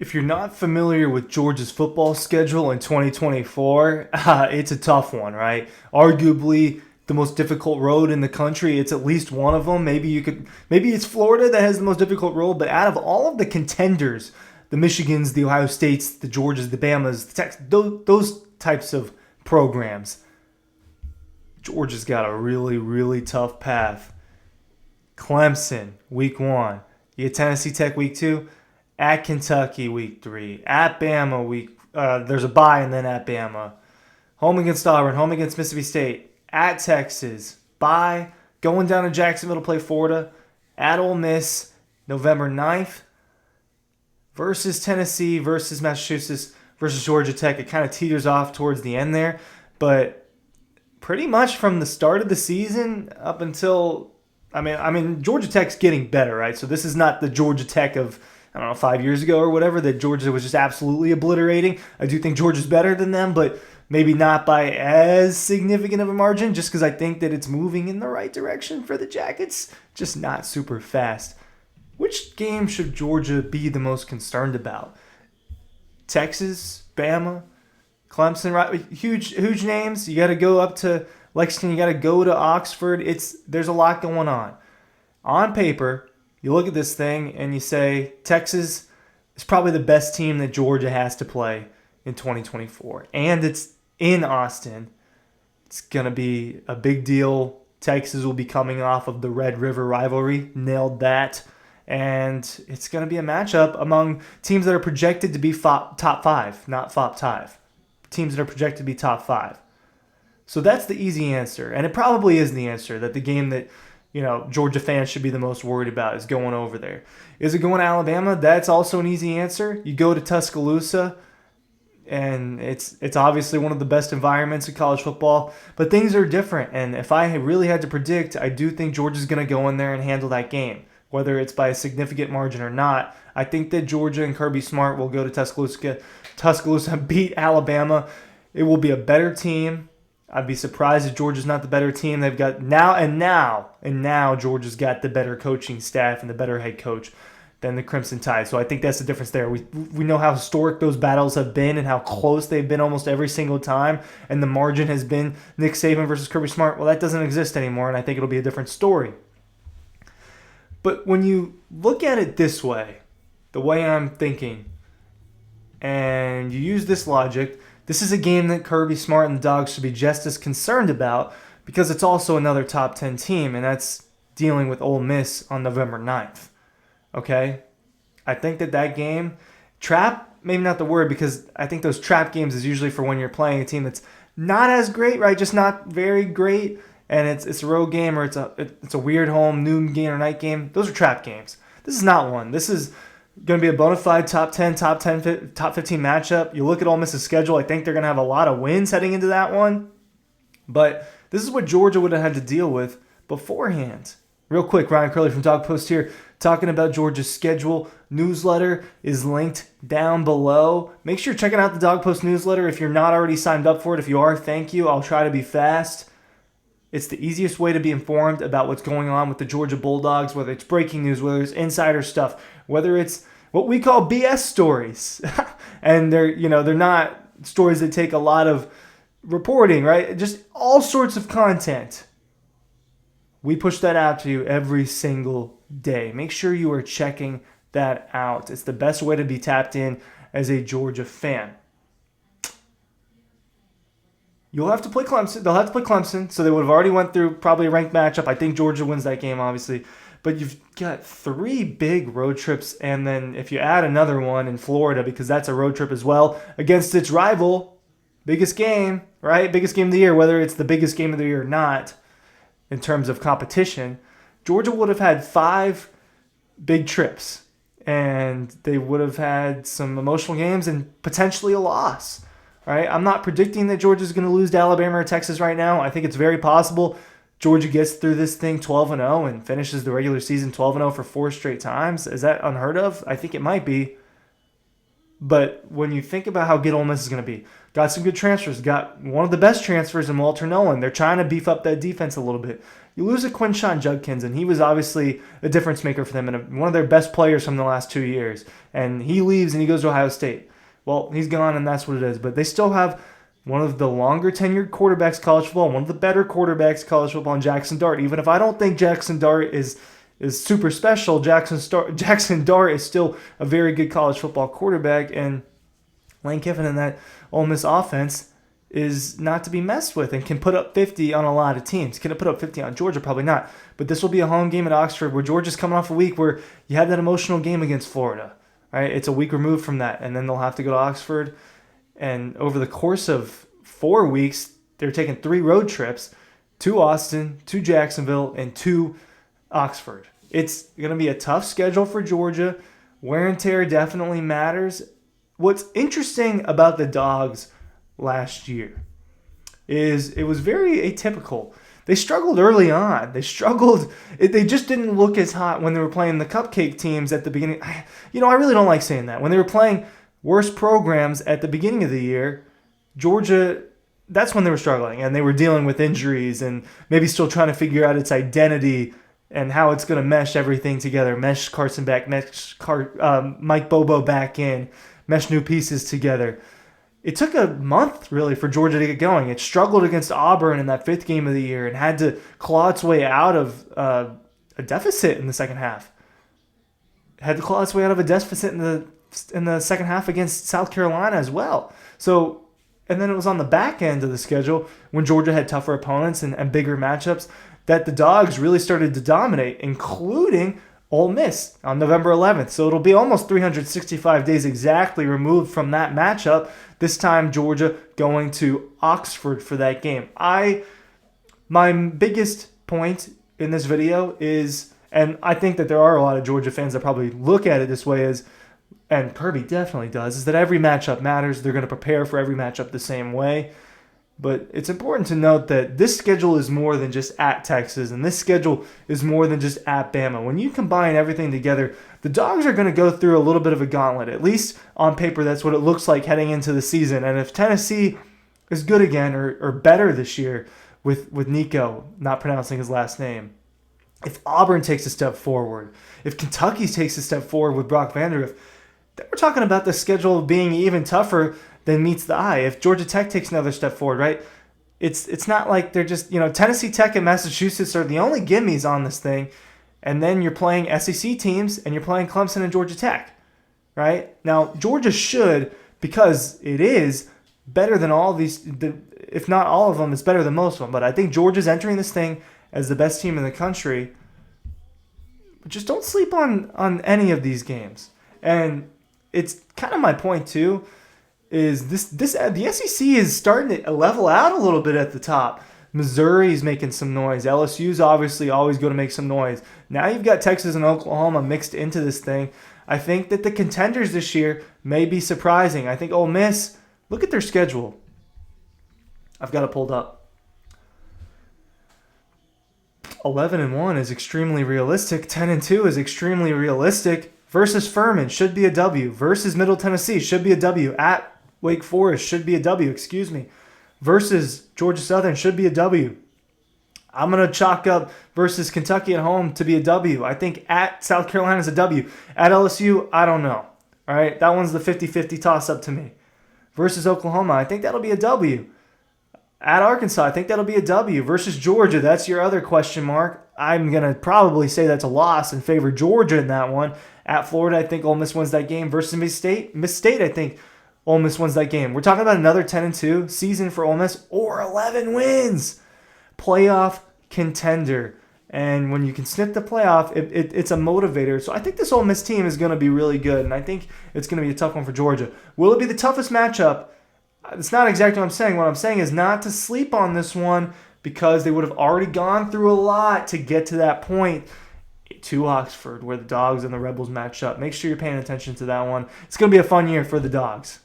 If you're not familiar with Georgia's football schedule in 2024, it's a tough one, right? Arguably the most difficult road in the country. It's at least one of them. Maybe it's Florida that has the most difficult road, but out of all of the contenders, the Michigans, the Ohio States, the Georgias, the Bamas, the Texas, those types of programs, Georgia's got a really, really tough path. Clemson, week 1. You get Tennessee Tech week 2. At Kentucky week 3. At Bama there's a bye, and then at Bama. Home against Auburn. Home against Mississippi State. At Texas. Bye. Going down to Jacksonville to play Florida. At Ole Miss. November 9th. Versus Tennessee. Versus Massachusetts. Versus Georgia Tech. It kind of teeters off towards the end there. But pretty much from the start of the season up until... I mean, Georgia Tech's getting better, right? So this is not the Georgia Tech of... 5 years ago or whatever, that Georgia was just absolutely obliterating. I do think Georgia's better than them, but maybe not by as significant of a margin, just because I think that it's moving in the right direction for the Jackets, just not super fast. Which game should Georgia be the most concerned about? Texas, Bama, Clemson, right? Huge names. You got to go up to Lexington. You got to go to Oxford. There's a lot going on. On paper, you look at this thing and you say Texas is probably the best team that Georgia has to play in 2024. And it's in Austin. It's going to be a big deal. Texas will be coming off of the Red River rivalry. Nailed that. And it's going to be a matchup among teams that are projected to be top 5, not FOP 5. Teams that are projected to be top 5. So that's the easy answer. And it probably is the answer, that the game that Georgia fans should be the most worried about is going over there. Is it going to Alabama? That's also an easy answer. You go to Tuscaloosa, and it's obviously one of the best environments in college football, but things are different. And if I really had to predict, I do think Georgia's going to go in there and handle that game, whether it's by a significant margin or not. I think that Georgia and Kirby Smart will go to Tuscaloosa and beat Alabama. It will be a better team. I'd be surprised if Georgia's not the better team. They've got now Georgia's got the better coaching staff and the better head coach than the Crimson Tide. So I think that's the difference there. We know how historic those battles have been and how close they've been almost every single time. And the margin has been Nick Saban versus Kirby Smart. Well, that doesn't exist anymore, and I think it'll be a different story. But when you look at it this way, the way I'm thinking, and you use this logic, this is a game that Kirby Smart and the Dawg should be just as concerned about, because it's also another top 10 team, and that's dealing with Ole Miss on November 9th. Okay? I think that game, trap, maybe not the word, because I think those trap games is usually for when you're playing a team that's not as great, right? Just not very great, and it's a road game, or it's a weird home noon game or night game. Those are trap games. This is not one. This is going to be a bona fide top 15 matchup. You look at Ole Miss's schedule, I think they're going to have a lot of wins heading into that one. But this is what Georgia would have had to deal with beforehand. Real quick, Ryan Curley from Dawg Post here, talking about Georgia's schedule. Newsletter is linked down below. Make sure you're checking out the Dawg Post newsletter if you're not already signed up for it. If you are, thank you. I'll try to be fast. It's the easiest way to be informed about what's going on with the Georgia Bulldogs, whether it's breaking news, whether it's insider stuff, whether it's what we call BS stories. And they're not stories that take a lot of reporting, right? Just all sorts of content. We push that out to you every single day. Make sure you are checking that out. It's the best way to be tapped in as a Georgia fan. You'll have to play Clemson. They'll have to play Clemson, so they would have already went through probably a ranked matchup. I think Georgia wins that game, obviously. But you've got 3 big road trips, and then if you add another one in Florida, because that's a road trip as well, against its rival, biggest game, right? Biggest game of the year, whether it's the biggest game of the year or not, in terms of competition, Georgia would have had 5 big trips, and they would have had some emotional games and potentially a loss. Right? I'm not predicting that Georgia's going to lose to Alabama or Texas right now. I think it's very possible Georgia gets through this thing 12-0 and finishes the regular season 12-0 for 4 straight times. Is that unheard of? I think it might be. But when you think about how good Ole Miss is going to be, got some good transfers, got one of the best transfers in Walter Nolan. They're trying to beef up that defense a little bit. You lose a Quinshon Judkins, and he was obviously a difference maker for them and one of their best players from the last 2 years. And he leaves and he goes to Ohio State. Well, he's gone, and that's what it is. But they still have one of the longer tenured quarterbacks college football, one of the better quarterbacks college football in Jackson Dart. Even if I don't think Jackson Dart is super special, Jackson Dart is still a very good college football quarterback, and Lane Kiffin in that Ole Miss offense is not to be messed with and can put up 50 on a lot of teams. Can it put up 50 on Georgia? Probably not. But this will be a home game at Oxford where Georgia's coming off a week where you had that emotional game against Florida. Right? It's a week removed from that, and then they'll have to go to Oxford. And over the course of 4 weeks, they're taking 3 road trips to Austin, to Jacksonville, and to Oxford. It's going to be a tough schedule for Georgia. Wear and tear definitely matters. What's interesting about the Dogs last year is it was very atypical. They struggled early on. They just didn't look as hot when they were playing the cupcake teams at the beginning. I really don't like saying that. When they were playing worse programs at the beginning of the year, Georgia, that's when they were struggling. And they were dealing with injuries and maybe still trying to figure out its identity and how it's going to mesh everything together. Mesh Carson back, Mike Bobo back in, mesh new pieces together. It took a month, really, for Georgia to get going. It struggled against Auburn in that 5th game of the year and had to claw its way out of a deficit in the second half. Had to claw its way out of a deficit in the second half against South Carolina as well. So, and then it was on the back end of the schedule when Georgia had tougher opponents and bigger matchups that the Dogs really started to dominate, including Ole Miss on November 11th. So it'll be almost 365 days exactly removed from that matchup. This time Georgia going to Oxford for that game. My biggest point in this video is, and I think that there are a lot of Georgia fans that probably look at it this way, is, and Kirby definitely does, is that every matchup matters. They're going to prepare for every matchup the same way. But it's important to note that this schedule is more than just at Texas, and this schedule is more than just at Bama. When you combine everything together, the Dogs are going to go through a little bit of a gauntlet. At least on paper, that's what it looks like heading into the season. And if Tennessee is good again or better this year with Nico, not pronouncing his last name, if Auburn takes a step forward, if Kentucky takes a step forward with Brock Vandagriff, then we're talking about the schedule being even tougher than meets the eye. If Georgia Tech takes another step forward, right? It's not like they're just, Tennessee Tech and Massachusetts are the only gimmies on this thing. And then you're playing SEC teams and you're playing Clemson and Georgia Tech, right? Now, Georgia should, because it is better than all these, if not all of them, it's better than most of them. But I think Georgia's entering this thing as the best team in the country. Just don't sleep on any of these games. And it's kind of my point too, is the SEC is starting to level out a little bit at the top. Missouri's making some noise. LSU's obviously always going to make some noise. Now you've got Texas and Oklahoma mixed into this thing. I think that the contenders this year may be surprising. I think Ole Miss, look at their schedule. I've got it pulled up. 11-1 is extremely realistic. 10-2 is extremely realistic. Versus Furman should be a W. Versus Middle Tennessee should be a W. At Wake Forest should be a W. Versus Georgia Southern should be a W. I'm going to chalk up versus Kentucky at home to be a W. I think at South Carolina is a W. At LSU, I don't know. All right, that one's the 50-50 toss-up to me. Versus Oklahoma, I think that'll be a W. At Arkansas, I think that'll be a W. Versus Georgia, that's your other question mark. I'm going to probably say that's a loss and favor Georgia in that one. At Florida, I think Ole Miss wins that game. Versus Miss State, I think Ole Miss wins that game. We're talking about another 10-2 season for Ole Miss or 11 wins. Playoff contender. And when you can sniff the playoff, it's a motivator. So I think this Ole Miss team is going to be really good. And I think it's going to be a tough one for Georgia. Will it be the toughest matchup? It's not exactly what I'm saying. What I'm saying is not to sleep on this one because they would have already gone through a lot to get to that point to Oxford where the Dogs and the Rebels match up. Make sure you're paying attention to that one. It's going to be a fun year for the Dogs.